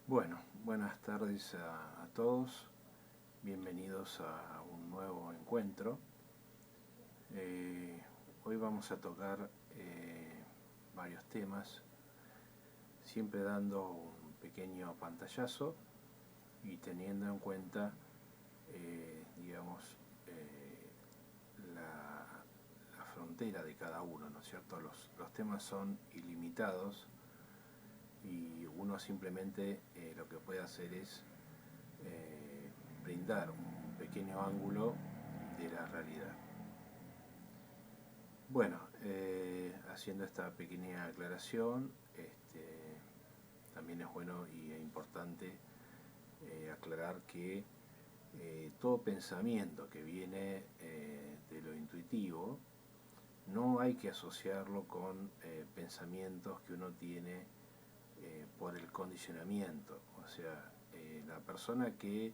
Bueno, buenas tardes a todos, bienvenidos a un nuevo encuentro. Hoy vamos a tocar varios temas, siempre dando un pequeño pantallazo y teniendo en cuenta, digamos, la frontera de cada uno, ¿no es cierto? Los temas son ilimitados y uno simplemente lo que puede hacer es brindar un pequeño ángulo de la realidad. Bueno, haciendo esta pequeña aclaración, también es bueno y importante aclarar que todo pensamiento que viene de lo intuitivo no hay que asociarlo con pensamientos que uno tiene por el condicionamiento. O sea, la persona que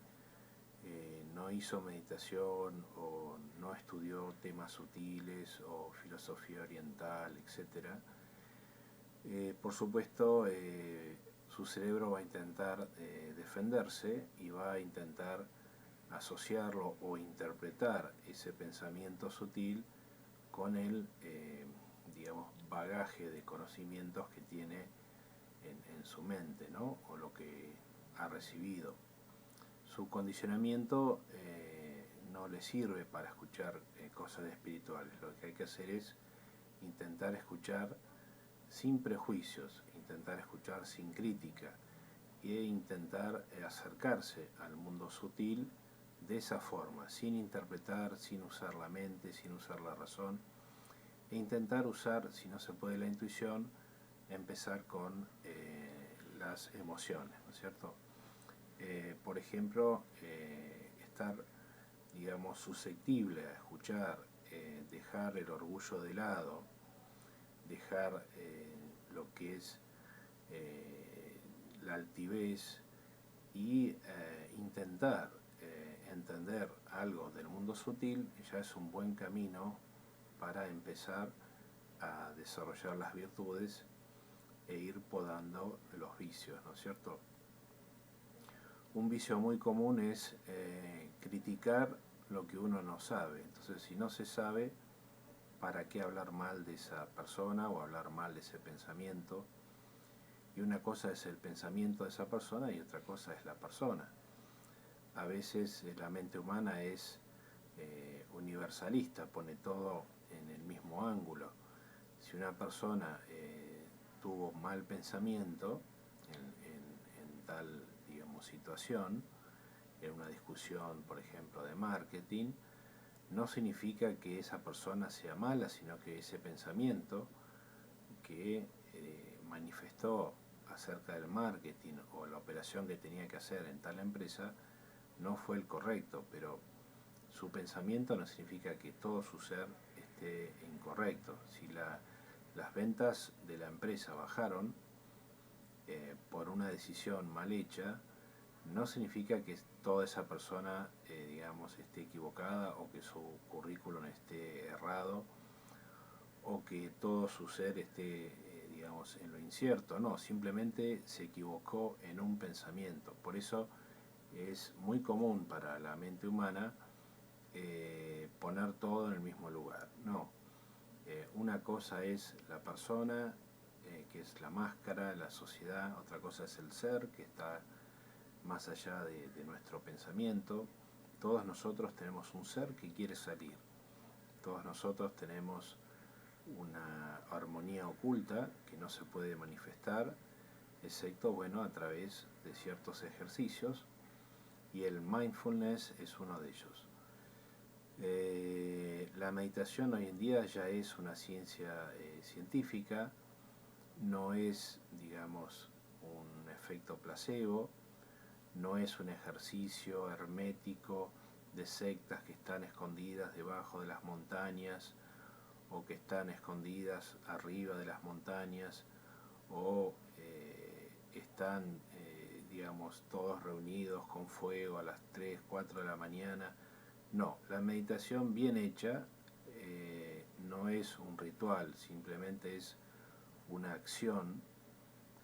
no hizo meditación o no estudió temas sutiles o filosofía oriental, etc., por supuesto su cerebro va a intentar defenderse y va a intentar asociarlo o interpretar ese pensamiento sutil con el digamos, bagaje de conocimientos que tiene en su mente, ¿no? O lo que ha recibido. Su condicionamiento no le sirve para escuchar cosas espirituales. Lo que hay que hacer es intentar escuchar sin prejuicios, intentar escuchar sin crítica e intentar acercarse al mundo sutil de esa forma, sin interpretar, sin usar la mente, sin usar la razón, e intentar usar, si no se puede, la intuición, empezar con las emociones, ¿no es cierto? Por ejemplo, estar, digamos, susceptible a escuchar, dejar el orgullo de lado, dejar lo que es la altivez y intentar entender algo del mundo sutil, ya es un buen camino para empezar a desarrollar las virtudes e ir podando los vicios, ¿no es cierto? Un vicio muy común es criticar lo que uno no sabe. Entonces, si no se sabe, ¿para qué hablar mal de esa persona o hablar mal de ese pensamiento? Y una cosa es el pensamiento de esa persona y otra cosa es la persona. A veces la mente humana es universalista, pone todo en el mismo ángulo. Si una persona tuvo mal pensamiento en tal, digamos, situación, en una discusión, por ejemplo, de marketing, no significa que esa persona sea mala, sino que ese pensamiento que manifestó acerca del marketing o la operación que tenía que hacer en tal empresa no fue el correcto, pero su pensamiento no significa que todo su ser esté incorrecto. Si las ventas de la empresa bajaron por una decisión mal hecha, no significa que toda esa persona, digamos, esté equivocada o que su currículum esté errado o que todo su ser esté, digamos, en lo incierto. No, simplemente se equivocó en un pensamiento. Por eso es muy común para la mente humana poner todo en el mismo lugar. No, una cosa es la persona, que es la máscara, la sociedad, otra cosa es el ser, que está más allá de nuestro pensamiento. Todos nosotros tenemos un ser que quiere salir. Todos nosotros tenemos una armonía oculta que no se puede manifestar, excepto, bueno, a través de ciertos ejercicios, y el mindfulness es uno de ellos. La meditación hoy en día ya es una ciencia científica, no es, digamos, un efecto placebo, no es un ejercicio hermético de sectas que están escondidas debajo de las montañas o que están escondidas arriba de las montañas o están, digamos, todos reunidos con fuego a las 3, 4 de la mañana. No, la meditación bien hecha no es un ritual, simplemente es una acción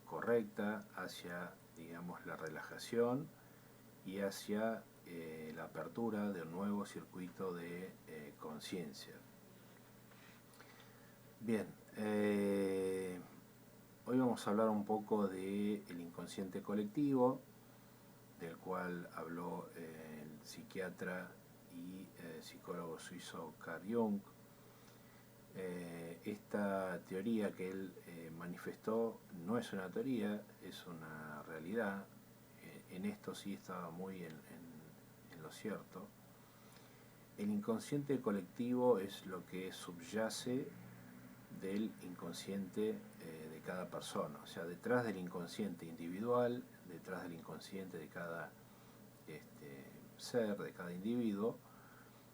correcta hacia digamos, la relajación y hacia la apertura de un nuevo circuito de conciencia. Bien, hoy vamos a hablar un poco del inconsciente colectivo, del cual habló el psiquiatra y psicólogo suizo Carl Jung. Esta teoría que él manifestó no es una teoría, es una realidad. En esto sí estaba muy en lo cierto. El inconsciente colectivo es lo que subyace del inconsciente de cada persona, o sea, detrás del inconsciente individual, detrás del inconsciente de cada ser, de cada individuo,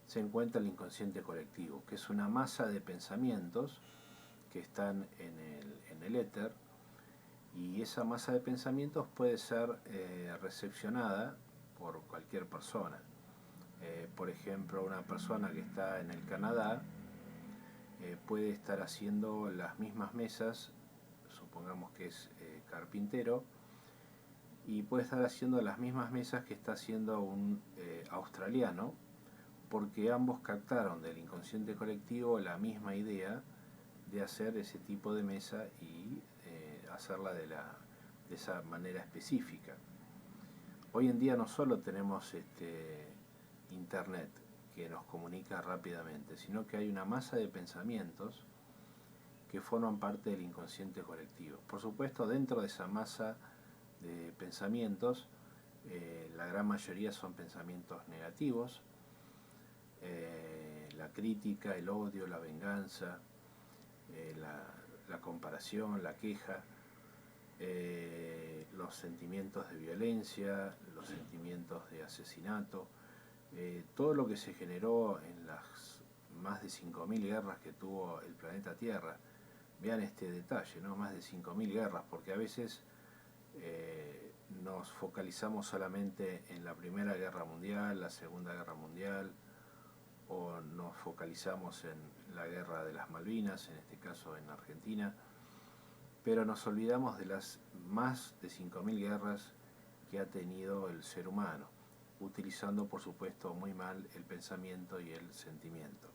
se encuentra el inconsciente colectivo, que es una masa de pensamientos que están en el éter, y esa masa de pensamientos puede ser recepcionada por cualquier persona. Por ejemplo, una persona que está en el Canadá puede estar haciendo las mismas mesas, supongamos que es carpintero, y puede estar haciendo las mismas mesas que está haciendo un australiano, porque ambos captaron del inconsciente colectivo la misma idea de hacer ese tipo de mesa y hacerla de esa manera específica. Hoy en día no solo tenemos internet que nos comunica rápidamente, sino que hay una masa de pensamientos que forman parte del inconsciente colectivo. Por supuesto, dentro de esa masa de pensamientos, la gran mayoría son pensamientos negativos, la crítica, el odio, la venganza, la comparación, la queja, los sentimientos de violencia, los sentimientos de asesinato, todo lo que se generó en las más de 5.000 guerras que tuvo el planeta Tierra. Vean este detalle, ¿no? Más de 5.000 guerras, porque a veces nos focalizamos solamente en la Primera Guerra Mundial, la Segunda Guerra Mundial, o nos focalizamos en la Guerra de las Malvinas, en este caso en Argentina, pero nos olvidamos de las más de 5.000 guerras que ha tenido el ser humano, utilizando por supuesto muy mal el pensamiento y el sentimiento.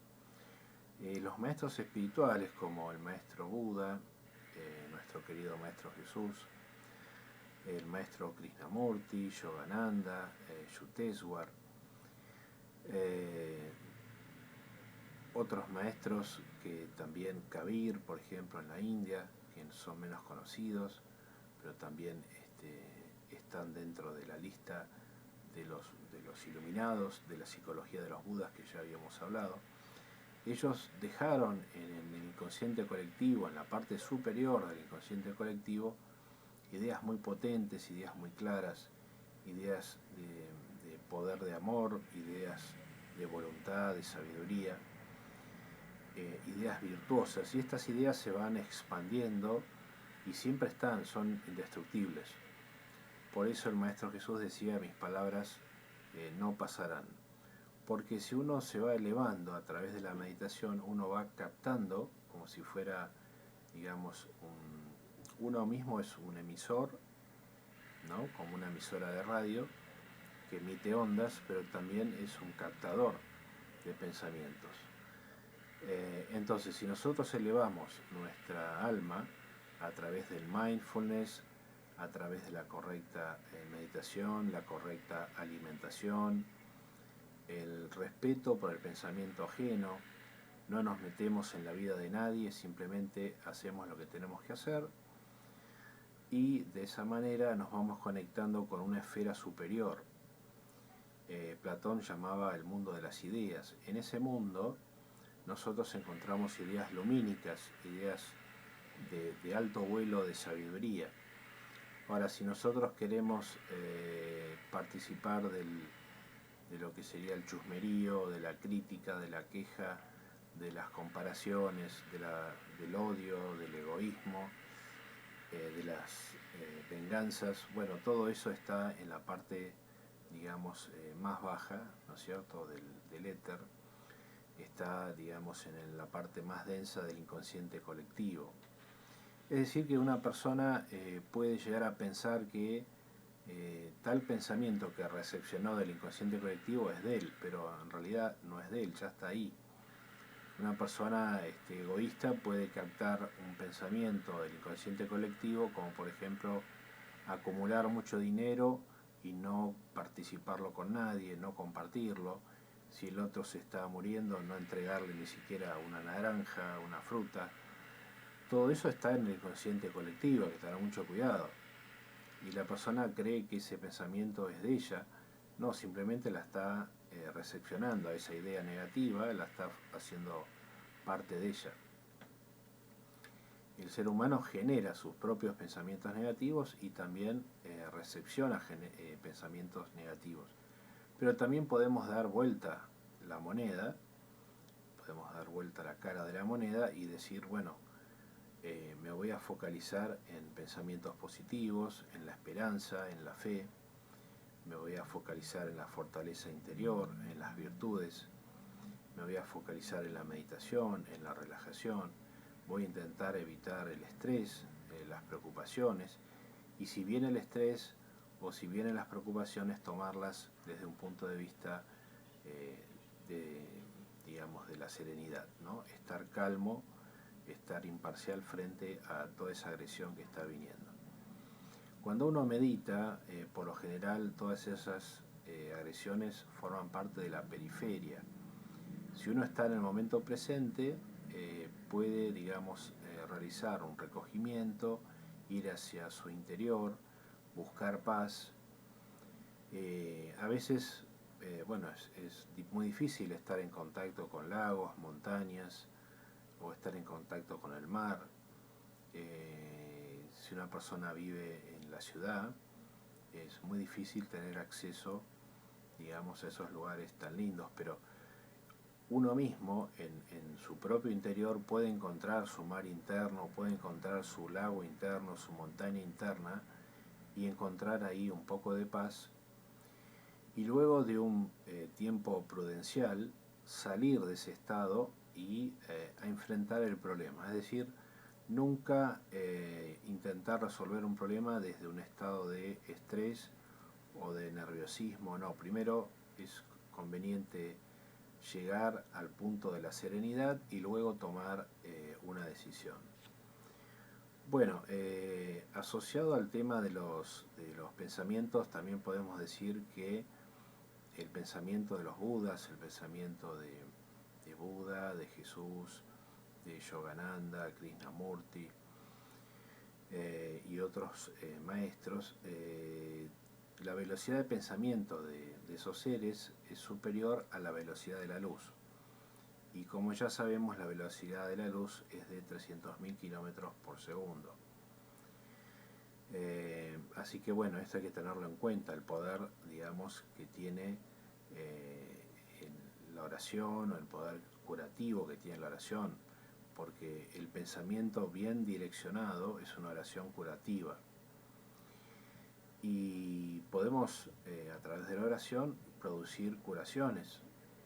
Los maestros espirituales como el maestro Buda, nuestro querido maestro Jesús, el maestro Krishnamurti, Yogananda, Yukteswar, otros maestros que también, Kabir, por ejemplo, en la India, que son menos conocidos, pero también están dentro de la lista de los iluminados, de la psicología de los Budas que ya habíamos hablado. Ellos dejaron en el inconsciente colectivo, en la parte superior del inconsciente colectivo, ideas muy potentes, ideas muy claras, ideas de poder de amor, ideas de voluntad, de sabiduría, ideas virtuosas, y estas ideas se van expandiendo y siempre son indestructibles. Por eso el Maestro Jesús decía: mis palabras no pasarán. Porque si uno se va elevando a través de la meditación, uno va captando, como si fuera, digamos, uno mismo es un emisor, ¿no? Como una emisora de radio que emite ondas, pero también es un captador de pensamientos. Entonces, si nosotros elevamos nuestra alma a través del mindfulness, a través de la correcta meditación, la correcta alimentación, el respeto por el pensamiento ajeno, no nos metemos en la vida de nadie, simplemente hacemos lo que tenemos que hacer, y de esa manera nos vamos conectando con una esfera superior. Platón llamaba el mundo de las ideas. En ese mundo nosotros encontramos ideas lumínicas, ideas de alto vuelo de sabiduría. Ahora, si nosotros queremos participar de lo que sería el chusmerío, de la crítica, de la queja, de las comparaciones, del odio, del egoísmo, de las venganzas, bueno, todo eso está en la parte, digamos, más baja, ¿no es cierto?, del éter. Está, digamos, en la parte más densa del inconsciente colectivo. Es decir, que una persona puede llegar a pensar que tal pensamiento que recepcionó del inconsciente colectivo es de él, pero en realidad no es de él, ya está ahí. Una persona egoísta puede captar un pensamiento del inconsciente colectivo, como por ejemplo acumular mucho dinero y no participarlo con nadie, no compartirlo. Si el otro se está muriendo, no entregarle ni siquiera una naranja, una fruta. Todo eso está en el inconsciente colectivo, hay que tener mucho cuidado. Y la persona cree que ese pensamiento es de ella, no, simplemente la está recepcionando a esa idea negativa, la está haciendo parte de ella. El ser humano genera sus propios pensamientos negativos y también recepciona pensamientos negativos. Pero también podemos dar vuelta la moneda, podemos dar vuelta la cara de la moneda y decir, bueno, me voy a focalizar en pensamientos positivos, en la esperanza, en la fe, me voy a focalizar en la fortaleza interior, en las virtudes, me voy a focalizar en la meditación, en la relajación, voy a intentar evitar el estrés, las preocupaciones, y si viene el estrés o si vienen las preocupaciones, tomarlas desde un punto de vista de, digamos, de la serenidad, ¿no? Estar calmo, estar imparcial frente a toda esa agresión que está viniendo. Cuando uno medita, por lo general todas esas agresiones forman parte de la periferia. Si uno está en el momento presente, puede, digamos, realizar un recogimiento, ir hacia su interior, buscar paz. A veces, bueno, es muy difícil estar en contacto con lagos, montañas, o estar en contacto con el mar. Si una persona vive en la ciudad, es muy difícil tener acceso, digamos, a esos lugares tan lindos, pero uno mismo en su propio interior puede encontrar su mar interno, puede encontrar su lago interno, su montaña interna y encontrar ahí un poco de paz y luego de un tiempo prudencial salir de ese estado y a enfrentar el problema, es decir, nunca intentar resolver un problema desde un estado de estrés o de nerviosismo, no, primero es conveniente llegar al punto de la serenidad y luego tomar una decisión. Bueno, asociado al tema de los pensamientos, también podemos decir que el pensamiento de los Budas, el pensamiento de Buda, de Jesús, de Yogananda, Krishnamurti y otros maestros, la velocidad de pensamiento de esos seres es superior a la velocidad de la luz. Y como ya sabemos, la velocidad de la luz es de 300.000 kilómetros por segundo. Así que bueno, esto hay que tenerlo en cuenta, el poder, digamos, que tiene la oración o el poder curativo que tiene la oración, porque el pensamiento bien direccionado es una oración curativa. Y podemos, a través de la oración, producir curaciones,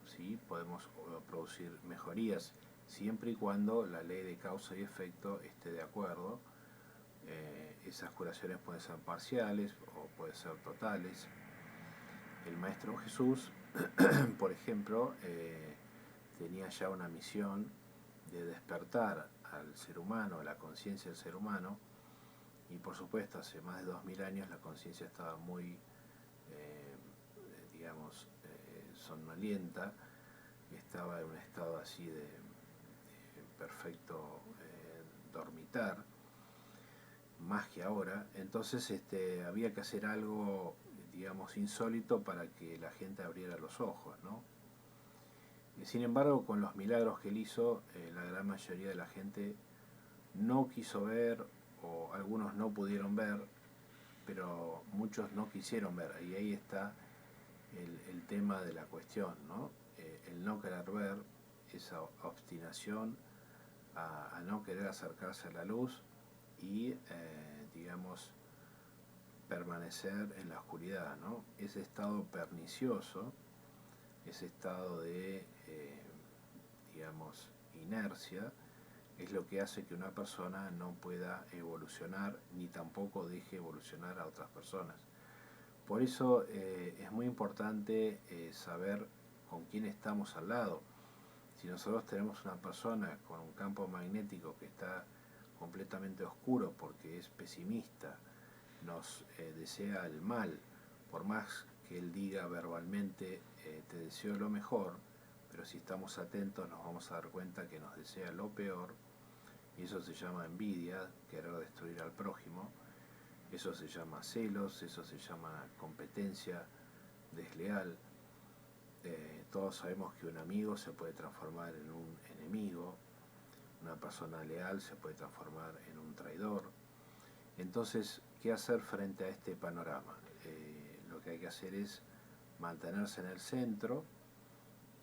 ¿sí? Podemos producir mejorías, siempre y cuando la ley de causa y efecto esté de acuerdo. Esas curaciones pueden ser parciales o pueden ser totales. El Maestro Jesús, por ejemplo, tenía ya una misión de despertar al ser humano, a la conciencia del ser humano, y por supuesto hace más de 2000 años la conciencia estaba muy, digamos, somnolienta, estaba en un estado así de perfecto dormitar, más que ahora. Entonces había que hacer algo, digamos, insólito para que la gente abriera los ojos, ¿no? Sin embargo, con los milagros que él hizo, la gran mayoría de la gente no quiso ver, o algunos no pudieron ver, pero muchos no quisieron ver, y ahí está el tema de la cuestión, ¿no? El no querer ver, esa obstinación a no querer acercarse a la luz y, digamos, permanecer en la oscuridad, ¿no? Ese estado pernicioso, ese estado de, digamos, inercia, es lo que hace que una persona no pueda evolucionar ni tampoco deje evolucionar a otras personas. Por eso es muy importante saber con quién estamos al lado. Si nosotros tenemos una persona con un campo magnético que está completamente oscuro porque es pesimista, nos desea el mal, por más que él diga verbalmente te deseo lo mejor, pero si estamos atentos nos vamos a dar cuenta que nos desea lo peor, y eso se llama envidia, querer destruir al prójimo. Eso se llama celos, eso se llama competencia desleal. Todos sabemos que un amigo se puede transformar en un enemigo, una persona leal se puede transformar en un traidor. Entonces, ¿qué hacer frente a este panorama? Lo que hay que hacer es mantenerse en el centro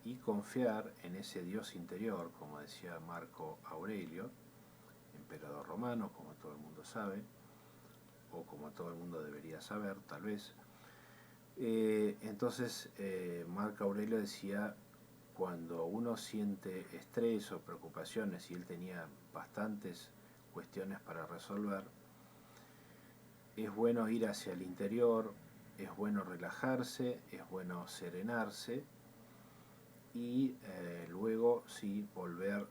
y confiar en ese Dios interior, como decía Marco Aurelio, emperador romano, como todo el mundo sabe, o como todo el mundo debería saber, tal vez. Entonces, Marco Aurelio decía, cuando uno siente estrés o preocupaciones, y él tenía bastantes cuestiones para resolver, es bueno ir hacia el interior, es bueno relajarse, es bueno serenarse, y luego sí volver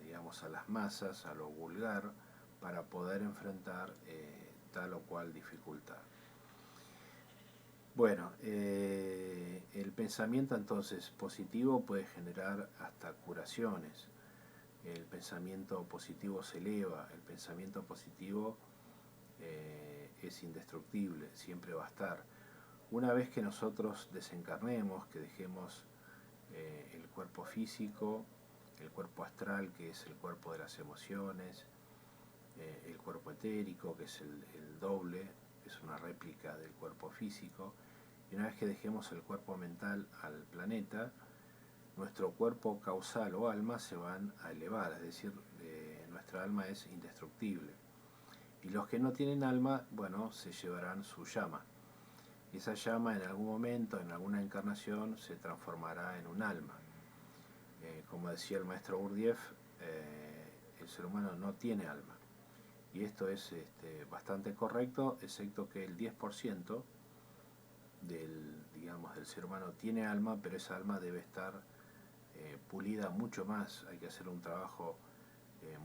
digamos, a las masas, a lo vulgar, para poder enfrentar tal o cual dificultad. Bueno, el pensamiento entonces positivo puede generar hasta curaciones. El pensamiento positivo se eleva, el pensamiento positivo es indestructible, siempre va a estar. Una vez que nosotros desencarnemos, que dejemos el cuerpo físico, el cuerpo astral, que es el cuerpo de las emociones, el cuerpo etérico, que es el doble, es una réplica del cuerpo físico, y una vez que dejemos el cuerpo mental al planeta, nuestro cuerpo causal o alma se van a elevar, es decir, nuestra alma es indestructible. Y los que no tienen alma, bueno, se llevarán su llama. Y esa llama en algún momento, en alguna encarnación, se transformará en un alma. Como decía el maestro Gurdjieff, el ser humano no tiene alma. Y esto es bastante correcto, excepto que el 10% del ser humano tiene alma, pero esa alma debe estar pulida mucho más. Hay que hacer un trabajo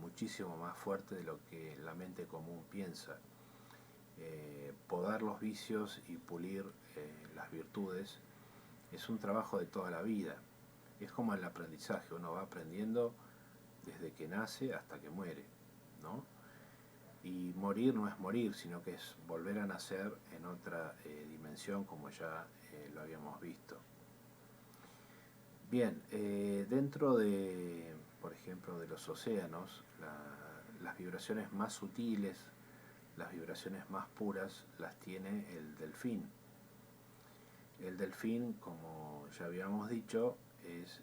muchísimo más fuerte de lo que la mente común piensa. Podar los vicios y pulir las virtudes es un trabajo de toda la vida. Es como el aprendizaje, uno va aprendiendo desde que nace hasta que muere, ¿no? Y morir no es morir, sino que es volver a nacer en otra dimensión, como ya lo habíamos visto. Bien, dentro de, por ejemplo, de los océanos, las vibraciones más sutiles, las vibraciones más puras, las tiene el delfín. El delfín, como ya habíamos dicho, es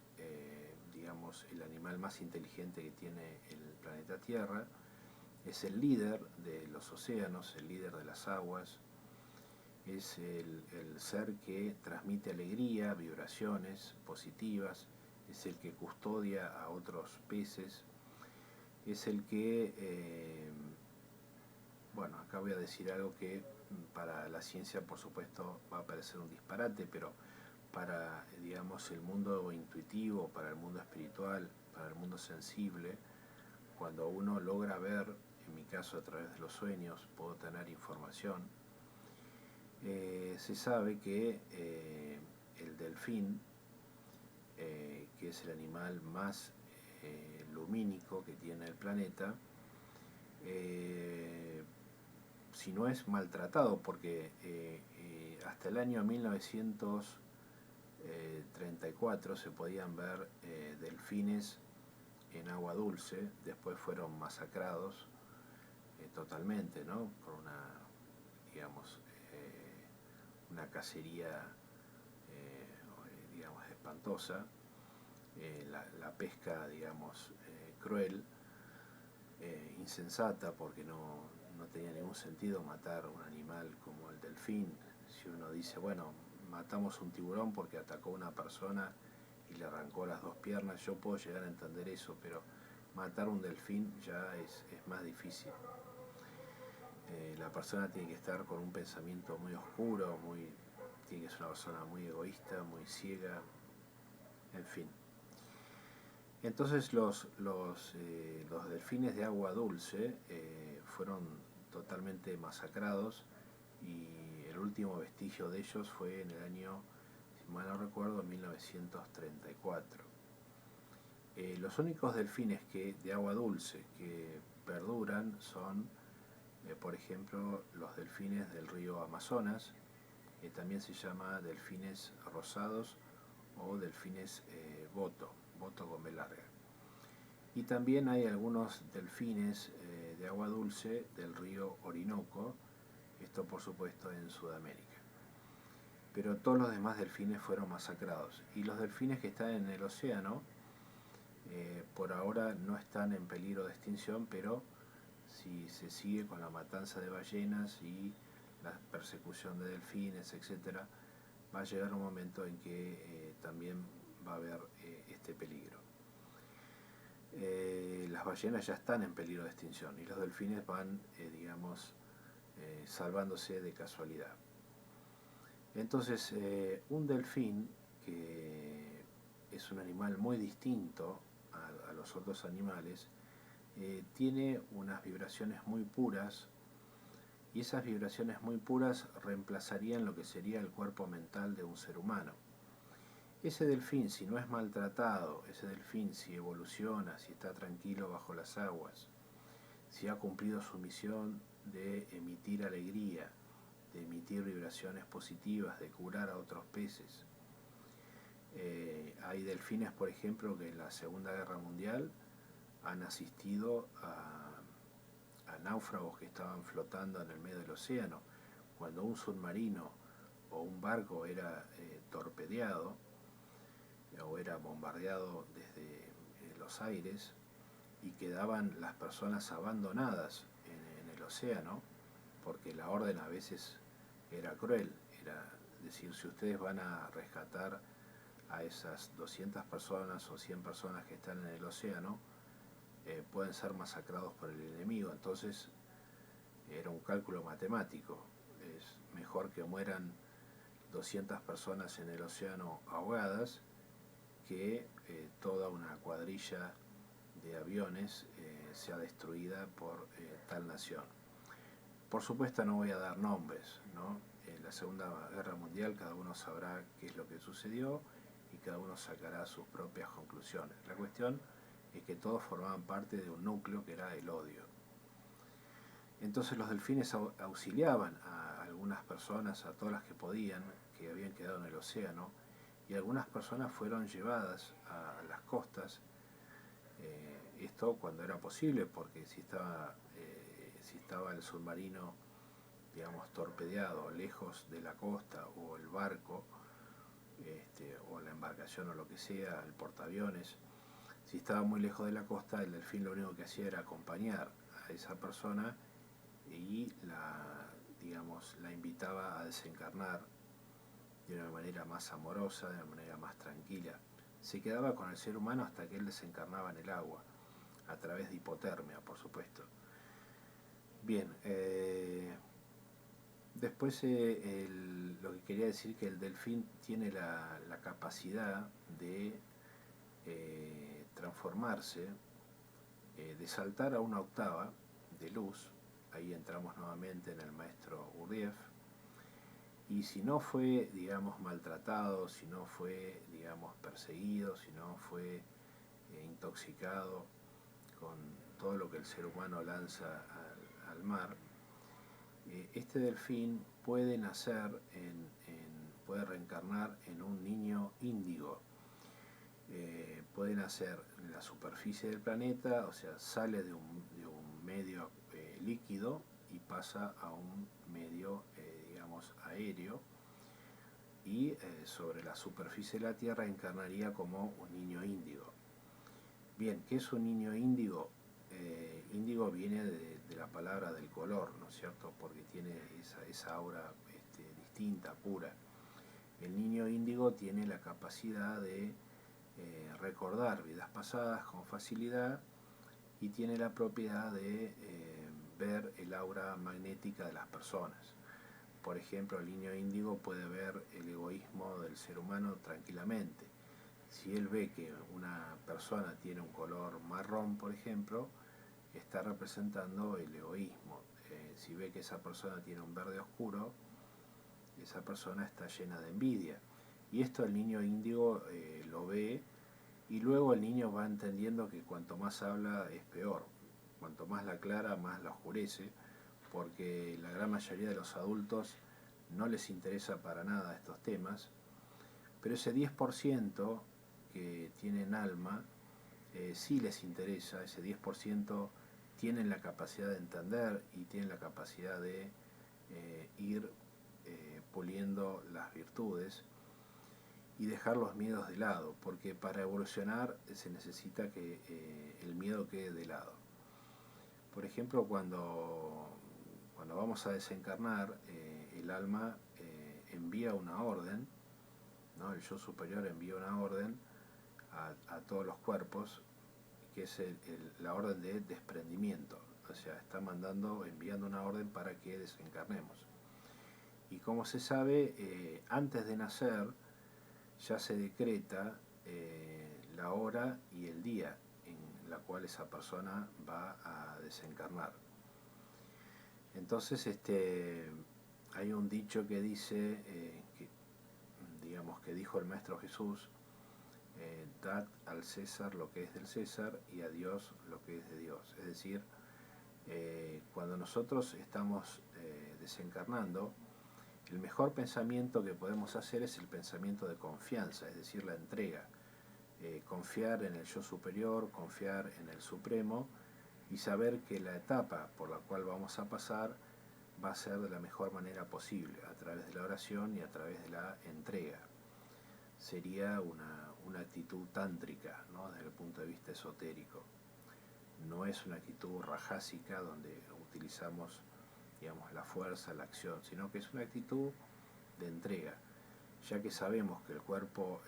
digamos, el animal más inteligente que tiene el planeta Tierra. Es el líder de los océanos, el líder de las aguas, es el ser que transmite alegría, vibraciones positivas, es el que custodia a otros peces, es el que, bueno, acá voy a decir algo que para la ciencia por supuesto va a parecer un disparate, pero para, digamos, el mundo intuitivo, para el mundo espiritual, para el mundo sensible, cuando uno logra ver, en mi caso a través de los sueños, puedo tener información, se sabe que el delfín, que es el animal más lumínico que tiene el planeta, si no es maltratado, porque hasta el año 1934 se podían ver delfines en agua dulce, después fueron masacrados totalmente, ¿no? Por una, digamos, una cacería, digamos, espantosa, la pesca, digamos, cruel, insensata, porque no tenía ningún sentido matar un animal como el delfín. Si uno dice, bueno, matamos un tiburón porque atacó a una persona y le arrancó las dos piernas, yo puedo llegar a entender eso, pero matar un delfín ya es más difícil. La persona tiene que estar con un pensamiento muy oscuro, tiene que ser una persona muy egoísta, muy ciega, en fin. Entonces los delfines de agua dulce fueron totalmente masacrados, y el último vestigio de ellos fue en el año, si mal no recuerdo, 1934. Los únicos delfines de agua dulce que perduran son, por ejemplo, los delfines del río Amazonas, que también se llama delfines rosados o delfines boto con B larga. Y también hay algunos delfines de agua dulce del río Orinoco, esto por supuesto en Sudamérica. Pero todos los demás delfines fueron masacrados. Y los delfines que están en el océano, por ahora no están en peligro de extinción, pero si se sigue con la matanza de ballenas y la persecución de delfines, etc., va a llegar un momento en que también va a haber este peligro. Las ballenas ya están en peligro de extinción y los delfines van, salvándose de casualidad. Entonces, un delfín, que es un animal muy distinto a los otros animales, tiene unas vibraciones muy puras, y esas vibraciones muy puras reemplazarían lo que sería el cuerpo mental de un ser humano. Ese delfín, si no es maltratado, ese delfín si evoluciona, si está tranquilo bajo las aguas, si ha cumplido su misión de emitir alegría, de emitir vibraciones positivas, de curar a otros peces. Hay delfines, por ejemplo, que en la Segunda Guerra Mundial han asistido a náufragos que estaban flotando en el medio del océano. Cuando un submarino o un barco era torpedeado o era bombardeado desde los aires, y quedaban las personas abandonadas en el océano, porque la orden a veces era cruel, era decir, si ustedes van a rescatar a esas 200 personas o 100 personas que están en el océano, pueden ser masacrados por el enemigo. Entonces era un cálculo matemático, es mejor que mueran 200 personas en el océano ahogadas que toda una cuadrilla de aviones sea destruida por tal nación. Por supuesto no voy a dar nombres, ¿no? En la Segunda Guerra Mundial cada uno sabrá qué es lo que sucedió y cada uno sacará sus propias conclusiones. La cuestión es que todos formaban parte de un núcleo que era el odio. Entonces los delfines auxiliaban a algunas personas, a todas las que podían, que habían quedado en el océano, y algunas personas fueron llevadas a las costas, esto cuando era posible, porque si estaba el submarino, torpedeado lejos de la costa, o el barco, o la embarcación o lo que sea, el portaaviones, si estaba muy lejos de la costa, el delfín lo único que hacía era acompañar a esa persona y la invitaba a desencarnar de una manera más amorosa, de una manera más tranquila. Se quedaba con el ser humano hasta que él desencarnaba en el agua, a través de hipotermia, por supuesto. Bien, después lo que quería decir, que el delfín tiene la capacidad de transformarse, de saltar a una octava de luz. Ahí entramos nuevamente en el maestro Gurdjieff. Y si no fue, maltratado, si no fue, perseguido, si no fue intoxicado con todo lo que el ser humano lanza al mar, este delfín puede nacer, puede reencarnar en un niño índigo. Puede nacer en la superficie del planeta, o sea, sale de un medio líquido y pasa a un medio, aéreo, y sobre la superficie de la Tierra encarnaría como un niño índigo. Bien, ¿qué es un niño índigo? Índigo viene de la palabra del color, ¿no es cierto? Porque tiene esa aura distinta, pura. El niño índigo tiene la capacidad de recordar vidas pasadas con facilidad, y tiene la propiedad de ver el aura magnética de las personas. Por ejemplo, el niño índigo puede ver el egoísmo del ser humano tranquilamente. Si él ve que una persona tiene un color marrón, por ejemplo, está representando el egoísmo. Si ve que esa persona tiene un verde oscuro, esa persona está llena de envidia. Y esto el niño índigo lo ve, y luego el niño va entendiendo que cuanto más habla es peor. Cuanto más la aclara, más la oscurece, porque la gran mayoría de los adultos no les interesa para nada estos temas, pero ese 10% que tienen alma, sí les interesa. Ese 10% tienen la capacidad de entender y tienen la capacidad de ir puliendo las virtudes y dejar los miedos de lado, porque para evolucionar se necesita que el miedo quede de lado. Por ejemplo, cuando vamos a desencarnar, el alma envía una orden, ¿no? El yo superior envía una orden a todos los cuerpos, que es la orden de desprendimiento. O sea, está enviando una orden para que desencarnemos. Y como se sabe, antes de nacer ya se decreta la hora y el día en la cual esa persona va a desencarnar. Entonces hay un dicho que dice, que dijo el Maestro Jesús: dad al César lo que es del César y a Dios lo que es de Dios. Es decir, cuando nosotros estamos desencarnando, el mejor pensamiento que podemos hacer es el pensamiento de confianza, es decir, la entrega. Confiar en el yo superior, confiar en el Supremo, y saber que la etapa por la cual vamos a pasar va a ser de la mejor manera posible, a través de la oración y a través de la entrega. Sería una actitud tántrica, ¿no? Desde el punto de vista esotérico. No es una actitud rajásica donde utilizamos, la fuerza, la acción, sino que es una actitud de entrega, ya que sabemos que el cuerpo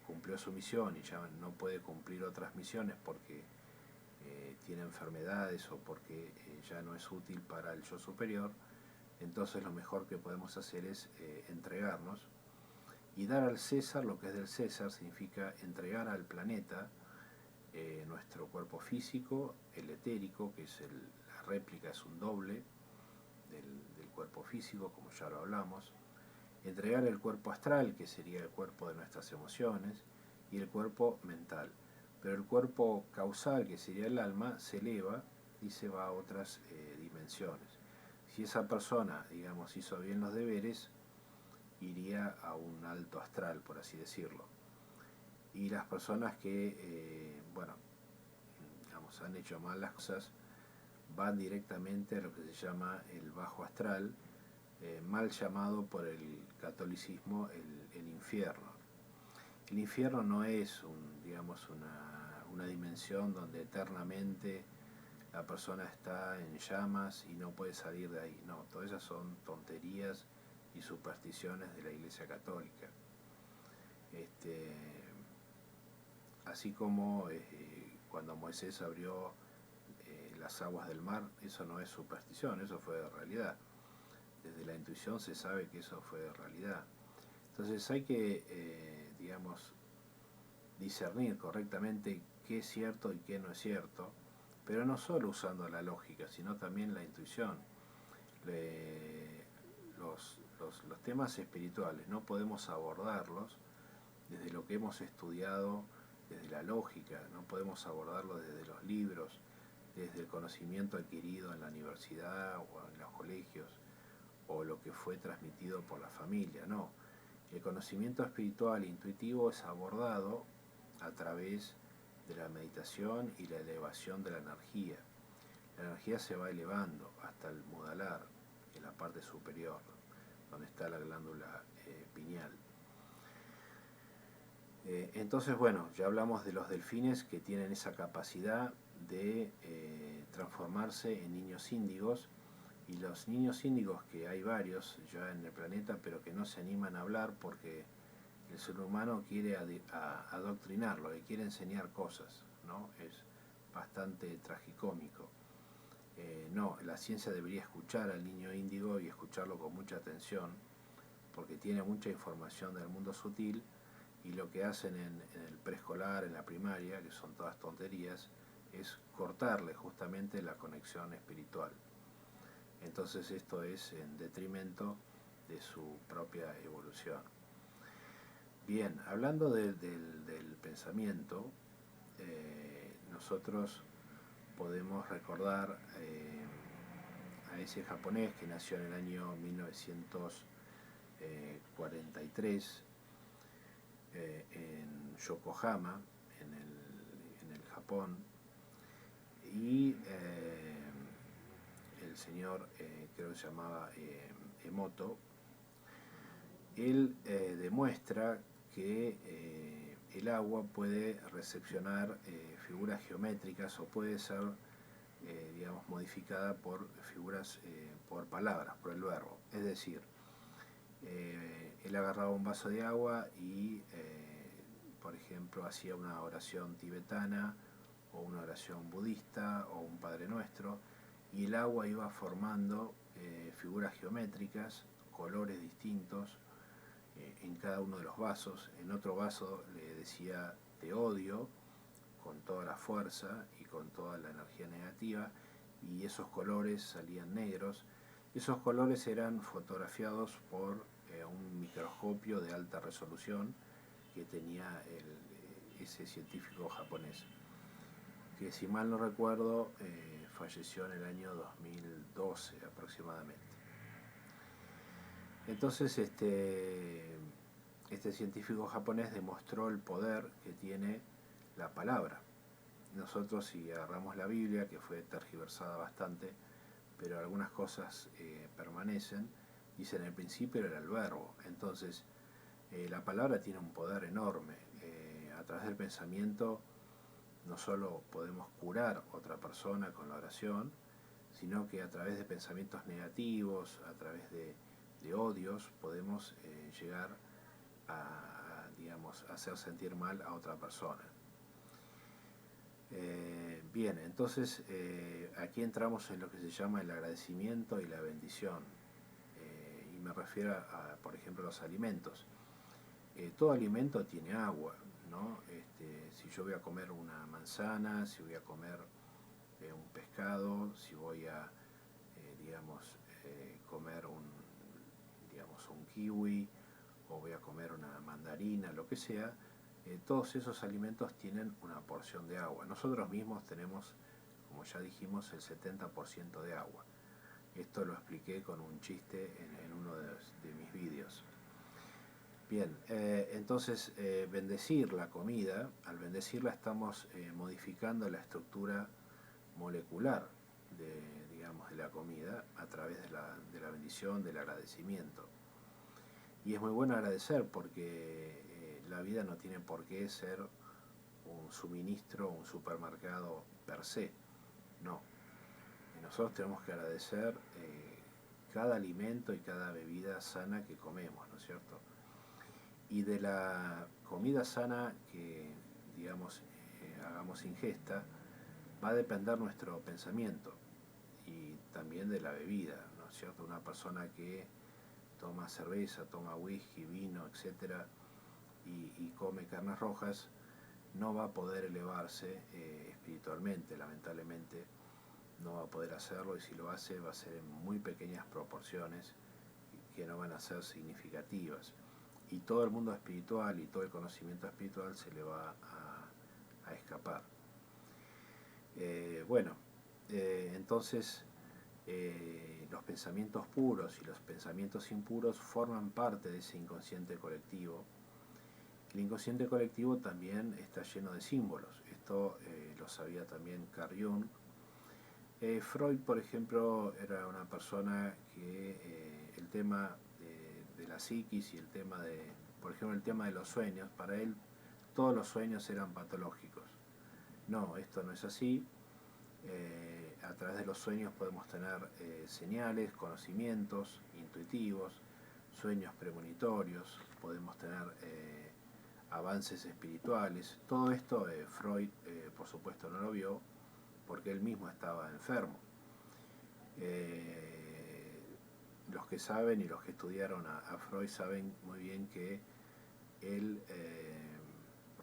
cumplió su misión y ya no puede cumplir otras misiones porque tiene enfermedades o porque ya no es útil para el yo superior. Entonces lo mejor que podemos hacer es entregarnos y dar al César lo que es del César. Significa entregar al planeta nuestro cuerpo físico, el etérico, que es la réplica, es un doble del cuerpo físico, como ya lo hablamos. Entregar el cuerpo astral, que sería el cuerpo de nuestras emociones, y el cuerpo mental. Pero el cuerpo causal, que sería el alma, se eleva y se va a otras dimensiones. Si esa persona, hizo bien los deberes, iría a un alto astral, por así decirlo. Y las personas que, han hecho mal las cosas, van directamente a lo que se llama el bajo astral, mal llamado por el catolicismo el infierno. El infierno no es una dimensión donde eternamente la persona está en llamas y no puede salir de ahí. No, todas esas son tonterías y supersticiones de la Iglesia Católica. Así como cuando Moisés abrió las aguas del mar, eso no es superstición, eso fue realidad. Desde la intuición se sabe que eso fue realidad. Entonces hay que, discernir correctamente qué es cierto y qué no es cierto, pero no solo usando la lógica, sino también la intuición. Los temas espirituales no podemos abordarlos desde lo que hemos estudiado, desde la lógica, no podemos abordarlo desde los libros, desde el conocimiento adquirido en la universidad o en los colegios, o lo que fue transmitido por la familia, no. El conocimiento espiritual e intuitivo es abordado a través de la meditación y la elevación de la energía. La energía se va elevando hasta el mudalar, en la parte superior, donde está la glándula pineal. Entonces, ya hablamos de los delfines, que tienen esa capacidad de transformarse en niños índigos, y los niños índigos, que hay varios ya en el planeta, pero que no se animan a hablar porque el ser humano quiere adoctrinarlo, le quiere enseñar cosas, ¿no? Es bastante tragicómico. No, la ciencia debería escuchar al niño índigo y escucharlo con mucha atención, porque tiene mucha información del mundo sutil, y lo que hacen en el preescolar, en la primaria, que son todas tonterías, es cortarle justamente la conexión espiritual. Entonces esto es en detrimento de su propia evolución. Bien, hablando del pensamiento, nosotros podemos recordar a ese japonés que nació en el año 1943 en Yokohama, en el Japón, y el señor, creo que se llamaba Emoto. Él demuestra que el agua puede recepcionar figuras geométricas o puede ser, digamos, modificada por figuras, por palabras, por el verbo. Es decir, él agarraba un vaso de agua y, por ejemplo, hacía una oración tibetana o una oración budista o un Padre Nuestro, y el agua iba formando figuras geométricas, colores distintos, en cada uno de los vasos. En otro vaso le decía te odio con toda la fuerza y con toda la energía negativa, y esos colores salían negros. Esos colores eran fotografiados por un microscopio de alta resolución que tenía ese científico japonés, que si mal no recuerdo falleció en el año 2012 aproximadamente. Entonces este científico japonés demostró el poder que tiene la palabra. Nosotros, si agarramos la Biblia, que fue tergiversada bastante, pero algunas cosas permanecen, dice en el principio era el verbo. Entonces la palabra tiene un poder enorme. A través del pensamiento no solo podemos curar a otra persona con la oración, sino que a través de pensamientos negativos, a través de odios, podemos llegar a, digamos, hacer sentir mal a otra persona. Bien, entonces aquí entramos en lo que se llama el agradecimiento y la bendición, y me refiero a, por ejemplo, los alimentos. Todo alimento tiene agua, ¿no? Si yo voy a comer una manzana, si voy a comer un pescado, si voy a, digamos, comer un kiwi, o voy a comer una mandarina, lo que sea, todos esos alimentos tienen una porción de agua. Nosotros mismos tenemos, como ya dijimos, el 70% de agua. Esto lo expliqué con un chiste en uno de mis vídeos. Bien, entonces bendecir la comida, al bendecirla estamos modificando la estructura molecular digamos, de la comida a través de la bendición, del agradecimiento. Y es muy bueno agradecer porque la vida no tiene por qué ser un suministro, un supermercado per se, no. Nosotros tenemos que agradecer cada alimento y cada bebida sana que comemos, ¿no es cierto? Y de la comida sana que, digamos, hagamos ingesta, va a depender nuestro pensamiento, y también de la bebida, ¿no es cierto? Una persona que toma cerveza, toma whisky, vino, etcétera, y come carnes rojas, no va a poder elevarse espiritualmente, lamentablemente no va a poder hacerlo, y si lo hace va a ser en muy pequeñas proporciones que no van a ser significativas, y todo el mundo espiritual y todo el conocimiento espiritual se le va a escapar. Entonces los pensamientos puros y los pensamientos impuros forman parte de ese inconsciente colectivo. El inconsciente colectivo también está lleno de símbolos. Esto lo sabía también Carl Jung. Freud, por ejemplo, era una persona que el tema de la psiquis y el tema por ejemplo, el tema de los sueños, para él todos los sueños eran patológicos. No, esto no es así. A través de los sueños podemos tener señales, conocimientos intuitivos, sueños premonitorios, podemos tener avances espirituales. Todo esto Freud, por supuesto, no lo vio porque él mismo estaba enfermo. Los que saben y los que estudiaron a Freud saben muy bien que él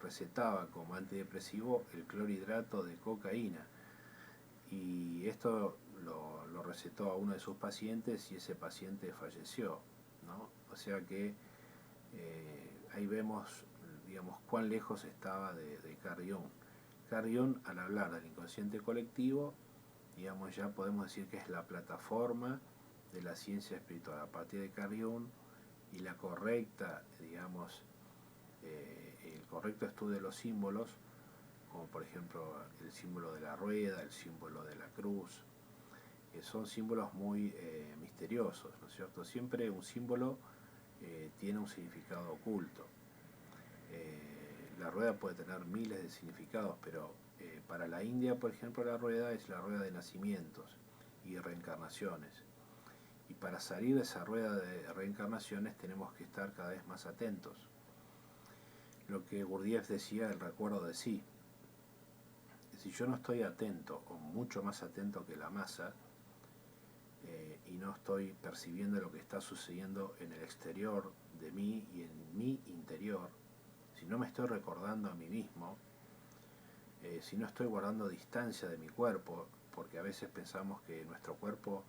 recetaba como antidepresivo el clorhidrato de cocaína, y esto lo recetó a uno de sus pacientes y ese paciente falleció, ¿no? O sea que ahí vemos, digamos, cuán lejos estaba de Carl Jung. Carl Jung, al hablar del inconsciente colectivo, digamos, ya podemos decir que es la plataforma de la ciencia espiritual. A partir de Carl Jung y la correcta, digamos, el correcto estudio de los símbolos, como por ejemplo el símbolo de la rueda, el símbolo de la cruz, son símbolos muy misteriosos, ¿no es cierto? Siempre un símbolo tiene un significado oculto. La rueda puede tener miles de significados, pero para la India, por ejemplo, la rueda es la rueda de nacimientos y reencarnaciones. Y para salir de esa rueda de reencarnaciones tenemos que estar cada vez más atentos. Lo que Gurdjieff decía, el recuerdo de sí. Si yo no estoy atento, o mucho más atento que la masa, y no estoy percibiendo lo que está sucediendo en el exterior de mí y en mi interior, si no me estoy recordando a mí mismo, si no estoy guardando distancia de mi cuerpo, porque a veces pensamos que nuestro cuerpo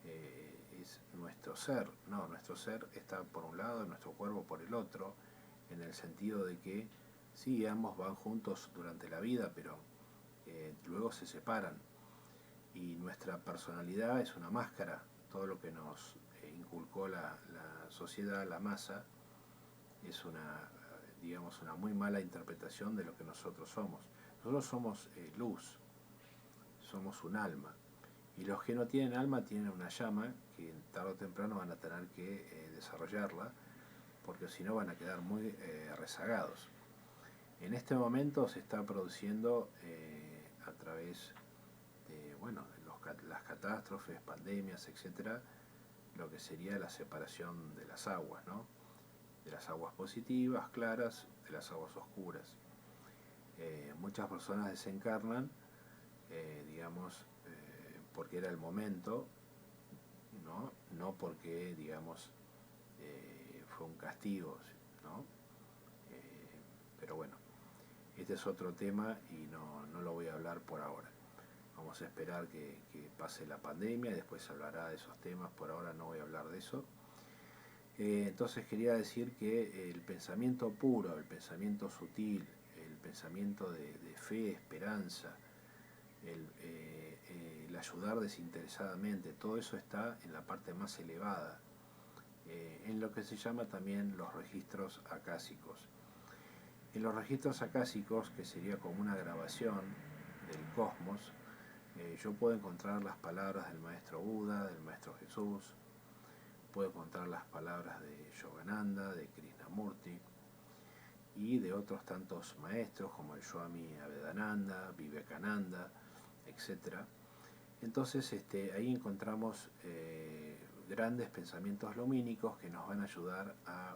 es nuestro ser. No, nuestro ser está por un lado, nuestro cuerpo por el otro, en el sentido de que sí, ambos van juntos durante la vida, pero luego se separan. Y nuestra personalidad es una máscara. Todo lo que nos inculcó la sociedad, la masa, es una, digamos, una muy mala interpretación de lo que nosotros somos. Nosotros somos luz, somos un alma. Y los que no tienen alma tienen una llama que tarde o temprano van a tener que desarrollarla, porque si no van a quedar muy rezagados. En este momento se está produciendo a través de, bueno, las catástrofes, pandemias, etcétera, lo que sería la separación de las aguas, ¿no? De las aguas positivas, claras, de las aguas oscuras. Muchas personas desencarnan, digamos, porque era el momento, no porque, digamos, fue un castigo, ¿no? Pero bueno, este es otro tema y no lo voy a hablar por ahora. Vamos a esperar que pase la pandemia y después se hablará de esos temas. Por ahora no voy a hablar de eso. Entonces quería decir que el pensamiento puro, el pensamiento sutil, el pensamiento de fe, esperanza, el ayudar desinteresadamente, todo eso está en la parte más elevada, en lo que se llama también los registros acásicos. En los registros acásicos, que sería como una grabación del cosmos, yo puedo encontrar las palabras del maestro Buda, del maestro Jesús, puedo encontrar las palabras de Yogananda, de Krishnamurti y de otros tantos maestros como el Swami Avedananda, Vivekananda, etc. Entonces ahí encontramos grandes pensamientos lumínicos que nos van a ayudar a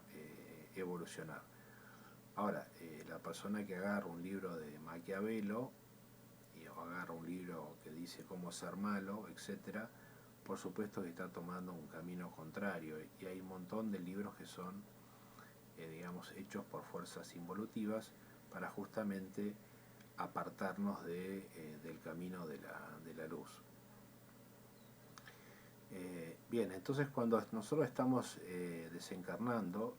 evolucionar. Ahora, la persona que agarra un libro de Maquiavelo o agarra un libro que dice cómo ser malo, etcétera, por supuesto que está tomando un camino contrario, y hay un montón de libros que son, digamos, hechos por fuerzas involutivas para justamente apartarnos del camino de la luz. Bien, entonces cuando nosotros estamos desencarnando,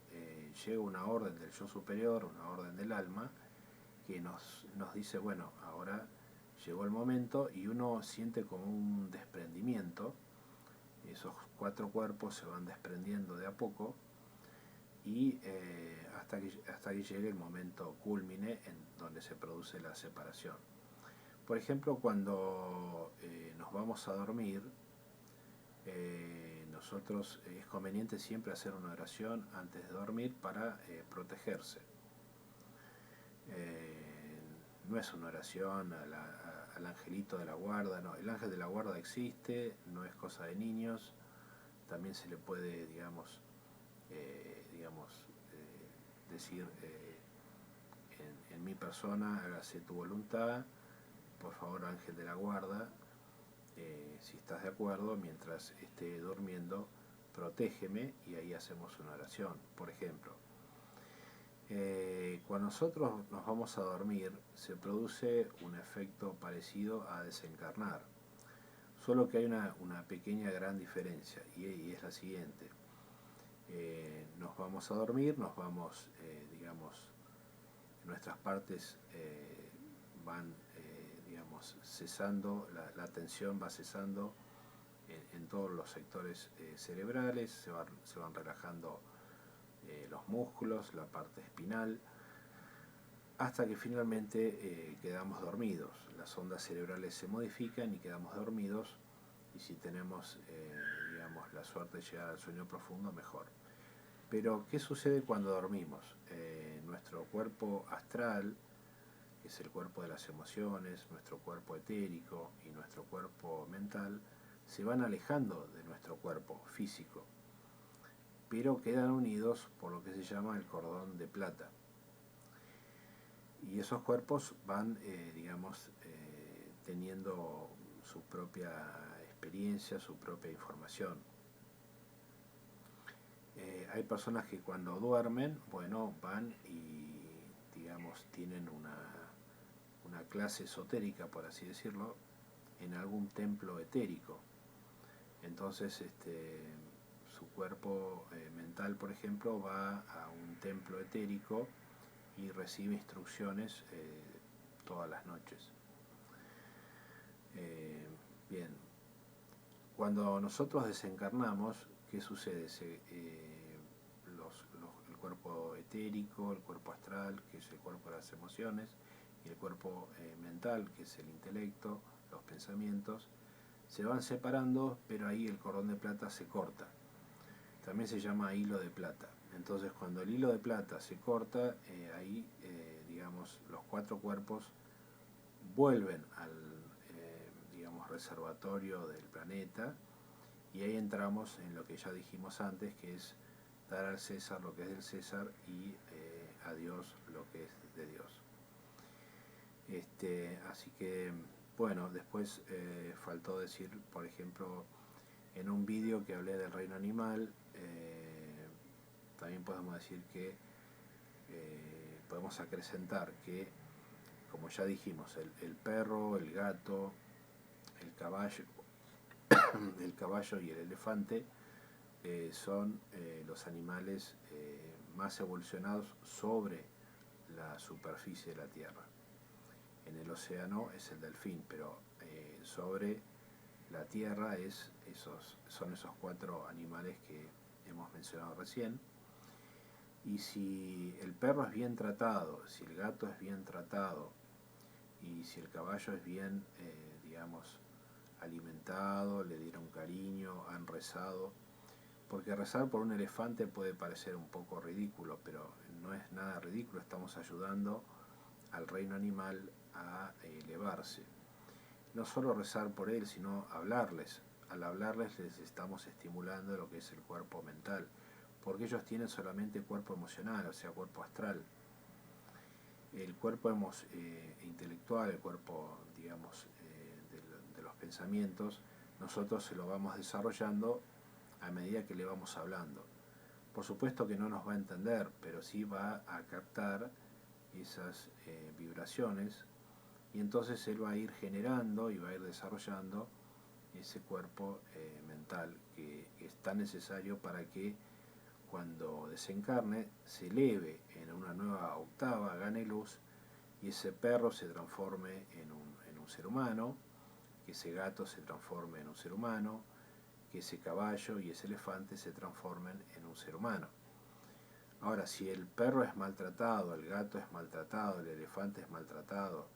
llega una orden del yo superior, una orden del alma, que nos dice, bueno, ahora llegó el momento, y uno siente como un desprendimiento. Esos 4 cuerpos se van desprendiendo de a poco, y hasta que llegue el momento cúlmine en donde se produce la separación. Por ejemplo, cuando nos vamos a dormir, nosotros es conveniente siempre hacer una oración antes de dormir para protegerse. No es una oración al angelito de la guarda, no, el ángel de la guarda existe, no es cosa de niños. También se le puede, digamos, decir en mi persona, hágase tu voluntad, por favor, ángel de la guarda, si estás de acuerdo, mientras esté durmiendo, protégeme, y ahí hacemos una oración. Por ejemplo, cuando nosotros nos vamos a dormir, se produce un efecto parecido a desencarnar, solo que hay una pequeña gran diferencia, y es la siguiente. Nos vamos a dormir, nos vamos, digamos, nuestras partes van, digamos, cesando, la tensión va cesando en todos los sectores cerebrales, se van relajando los músculos, la parte espinal, hasta que finalmente quedamos dormidos. Las ondas cerebrales se modifican y quedamos dormidos, y si tenemos, digamos, la suerte de llegar al sueño profundo, mejor. Pero, ¿qué sucede cuando dormimos? Nuestro cuerpo astral, que es el cuerpo de las emociones, nuestro cuerpo etérico y nuestro cuerpo mental, se van alejando de nuestro cuerpo físico, pero quedan unidos por lo que se llama el cordón de plata. Y esos cuerpos van, digamos, teniendo su propia experiencia, su propia información. Hay personas que cuando duermen, bueno, van y, digamos, tienen una clase esotérica, por así decirlo, en algún templo etérico. Entonces, su cuerpo mental, por ejemplo, va a un templo etérico y recibe instrucciones todas las noches. Bien, cuando nosotros desencarnamos, ¿qué sucede? El cuerpo etérico, el cuerpo astral, que es el cuerpo de las emociones, y el cuerpo mental, que es el intelecto, los pensamientos, se van separando, pero ahí el cordón de plata se corta. También se llama hilo de plata. Entonces, cuando el hilo de plata se corta, ahí, digamos, los cuatro cuerpos vuelven al, digamos, reservatorio del planeta, y ahí entramos en lo que ya dijimos antes, que es dar al César lo que es del César y a Dios lo que es de Dios. Así que, bueno, después faltó decir, por ejemplo, en un vídeo que hablé del reino animal, también podemos decir que podemos acrecentar que, como ya dijimos, el perro, el gato, el caballo y el elefante son los animales más evolucionados sobre la superficie de la Tierra. En el océano es el delfín, pero sobre la Tierra son esos cuatro animales que hemos mencionado recién. Y si el perro es bien tratado, si el gato es bien tratado, y si el caballo es bien, digamos, alimentado, le dieron cariño, han rezado, porque rezar por un elefante puede parecer un poco ridículo, pero no es nada ridículo, estamos ayudando al reino animal a elevarse. No solo rezar por él, sino hablarles. Al hablarles les estamos estimulando lo que es el cuerpo mental, porque ellos tienen solamente cuerpo emocional, o sea, cuerpo astral. El cuerpo intelectual, el cuerpo, digamos, de los pensamientos, nosotros se lo vamos desarrollando a medida que le vamos hablando. Por supuesto que no nos va a entender, pero sí va a captar esas vibraciones, y entonces él va a ir generando y va a ir desarrollando ese cuerpo mental que es tan necesario para que cuando desencarne se eleve en una nueva octava, gane luz, y ese perro se transforme en un ser humano, que ese gato se transforme en un ser humano, que ese caballo y ese elefante se transformen en un ser humano. Ahora, si el perro es maltratado, el gato es maltratado, el elefante es maltratado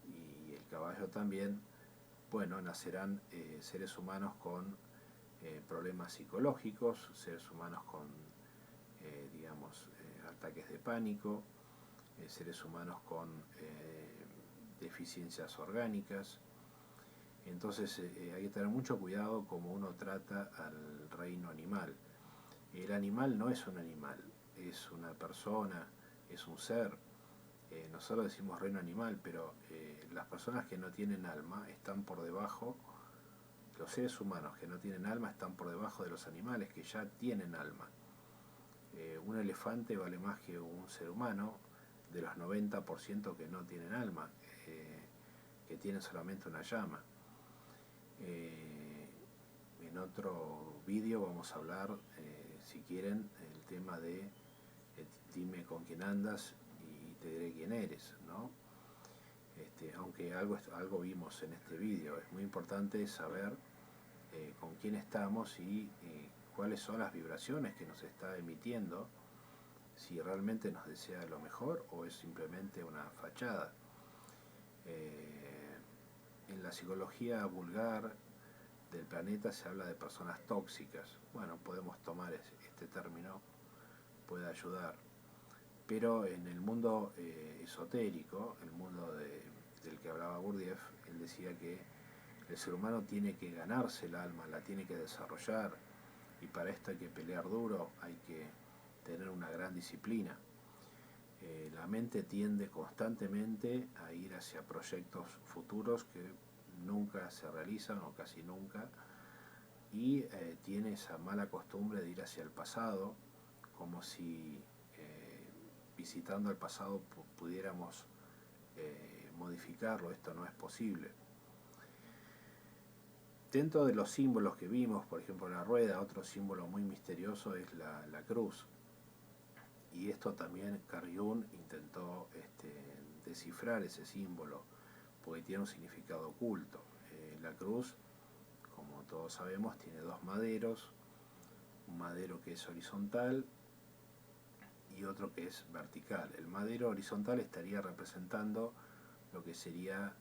y el caballo también, bueno, nacerán seres humanos con problemas psicológicos, seres humanos con, digamos, ataques de pánico, seres humanos con deficiencias orgánicas. Entonces hay que tener mucho cuidado como uno trata al reino animal. El animal no es un animal, es una persona, es un ser. Nosotros decimos reino animal, pero las personas que no tienen alma están por debajo los seres humanos que no tienen alma están por debajo de los animales que ya tienen alma. Un elefante vale más que un ser humano, de los 90% que no tienen alma, que tienen solamente una llama. En otro vídeo vamos a hablar, si quieren, el tema de dime con quién andas y te diré quién eres, ¿no? Aunque algo vimos en este vídeo, es muy importante saber con quién estamos y cuáles son las vibraciones que nos está emitiendo, si realmente nos desea lo mejor o es simplemente una fachada. En la psicología vulgar del planeta se habla de personas tóxicas. Bueno, podemos tomar este término, puede ayudar. Pero en el mundo esotérico, el mundo del que hablaba Gurdjieff, él decía que el ser humano tiene que ganarse el alma, la tiene que desarrollar, y para esto hay que pelear duro, hay que tener una gran disciplina. La mente tiende constantemente a ir hacia proyectos futuros que nunca se realizan o casi nunca, y tiene esa mala costumbre de ir hacia el pasado, como si visitando el pasado pudiéramos modificarlo. Esto no es posible. Dentro de los símbolos que vimos, por ejemplo la rueda, otro símbolo muy misterioso es la cruz. Y esto también Carl Jung intentó descifrar ese símbolo, porque tiene un significado oculto. La cruz, como todos sabemos, tiene dos maderos, un madero que es horizontal y otro que es vertical. El madero horizontal estaría representando lo que sería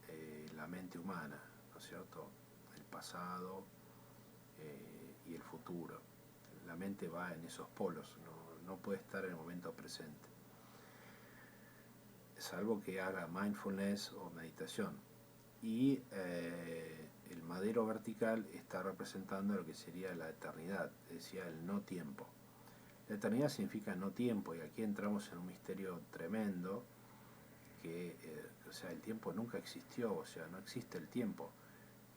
la mente humana, ¿no es cierto? El pasado y el futuro. La mente va en esos polos, no puede estar en el momento presente, salvo que haga mindfulness o meditación. Y el madero vertical está representando lo que sería la eternidad, decía el no tiempo. La eternidad significa no tiempo, y aquí entramos en un misterio tremendo, que o sea, el tiempo nunca existió, o sea, no existe el tiempo.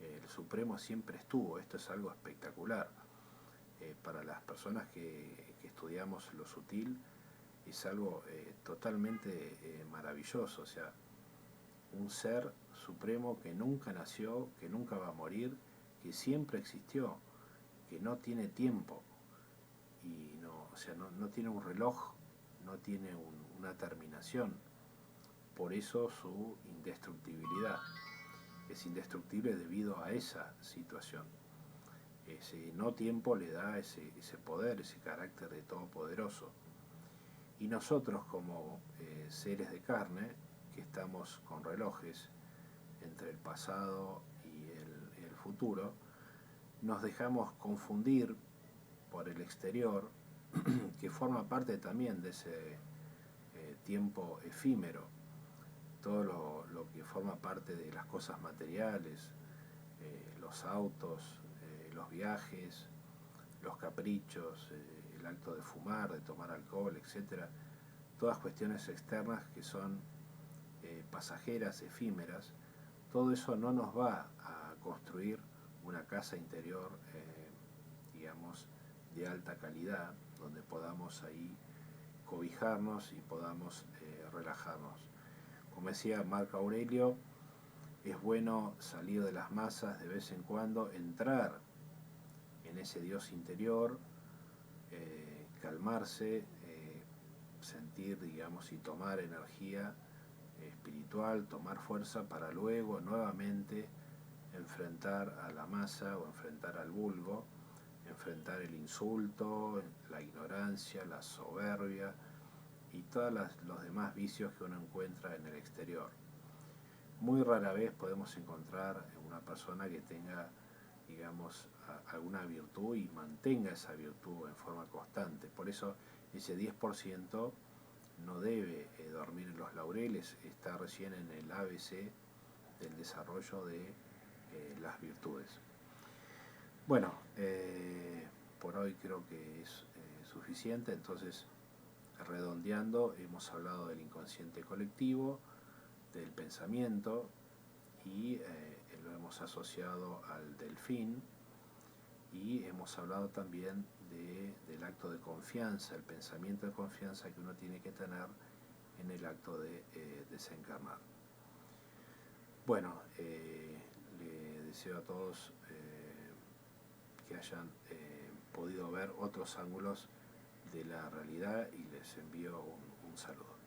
El Supremo siempre estuvo. Esto es algo espectacular. Para las personas que estudiamos lo sutil, es algo totalmente maravilloso. O sea, un ser supremo que nunca nació, que nunca va a morir, que siempre existió, que no tiene tiempo, y no, o sea, no tiene un reloj, no tiene una terminación. Por eso su indestructibilidad. Es indestructible debido a esa situación. Ese no tiempo le da ese poder, ese carácter de todopoderoso. Y nosotros como seres de carne, que estamos con relojes entre el pasado y el futuro, nos dejamos confundir por el exterior, que forma parte también de ese tiempo efímero. Todo lo que forma parte de las cosas materiales, los autos, los viajes, los caprichos, el acto de fumar, de tomar alcohol, etc. Todas cuestiones externas que son pasajeras, efímeras. Todo eso no nos va a construir una casa interior, digamos, de alta calidad, donde podamos ahí cobijarnos y podamos relajarnos. Como decía Marco Aurelio, es bueno salir de las masas de vez en cuando, entrar en ese Dios interior, calmarse, sentir, digamos, y tomar energía espiritual, tomar fuerza para luego nuevamente enfrentar a la masa o enfrentar al vulgo, enfrentar el insulto, la ignorancia, la soberbia y todos los demás vicios que uno encuentra en el exterior. Muy rara vez podemos encontrar una persona que tenga, digamos, alguna virtud y mantenga esa virtud en forma constante. Por eso ese 10% no debe dormir en los laureles, está recién en el ABC del desarrollo de las virtudes. Bueno, por hoy creo que es suficiente. Entonces, redondeando, hemos hablado del inconsciente colectivo, del pensamiento, y lo hemos asociado al delfín, y hemos hablado también del acto de confianza, el pensamiento de confianza que uno tiene que tener en el acto de desencarnar. Bueno, le deseo a todos que hayan podido ver otros ángulos de la realidad y les envío un saludo.